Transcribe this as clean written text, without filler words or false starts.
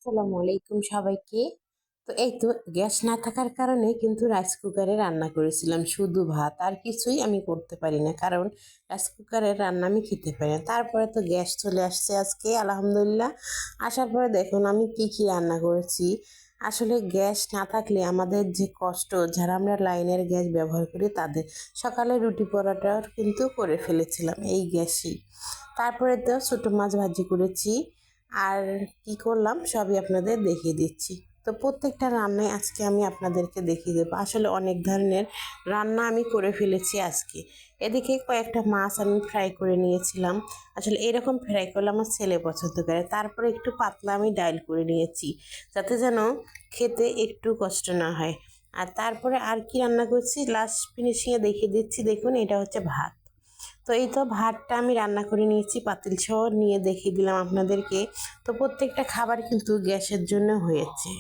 আসসালামু আলাইকুম সবাইকে। তো এই তো গ্যাস না থাকার কারণে কিন্তু রাইস কুকারে রান্না করেছিলাম শুধু ভাত, আর কিছুই আমি করতে পারি না, কারণ রাইস কুকারের রান্না আমি খেতে পারি না। তারপরে তো গ্যাস চলে আসছে আজকে আলহামদুলিল্লাহ। আসার পরে দেখুন আমি কি কি রান্না করেছি। আসলে গ্যাস না থাকলে আমাদের যে কষ্ট, যারা আমরা লাইনের গ্যাস ব্যবহার করি তাদের, সকালে রুটি পরোটা কিন্তু করে ফেলেছিলাম এই গ্যাসেই। তারপরে তো ছোট মাছ ভাজি করেছি। আর কি করলাম সবই আপনাদের দেখিয়ে দিচ্ছি। তো প্রত্যেকটা রান্নাই আজকে আমি আপনাদেরকে দেখিয়ে দেবো। আসলে অনেক ধরনের রান্না আমি করে ফেলেছি আজকে। এদিকে কয়েকটা মাছ আমি ফ্রাই করে নিয়েছিলাম। আসলে এরকম ফ্রাই করলে আমার ছেলে পছন্দ করে। তারপরে একটু পাতলা আমি ডাইল করে নিয়েছি, যাতে যেন খেতে একটু কষ্ট না হয়। আর তারপরে আর কি রান্না করছি লাস্ট ফিনিশিংয়ে দেখিয়ে দিচ্ছি। দেখুন এটা হচ্ছে ভাত। তো এই তো ভাতটা আমি রান্না করে নিয়েছি, পাতিল সহ নিয়ে দেখিয়ে দিলাম আপনাদেরকে। তো প্রত্যেকটা খাবার কিন্তু গ্যাসের জন্য হয়েছে।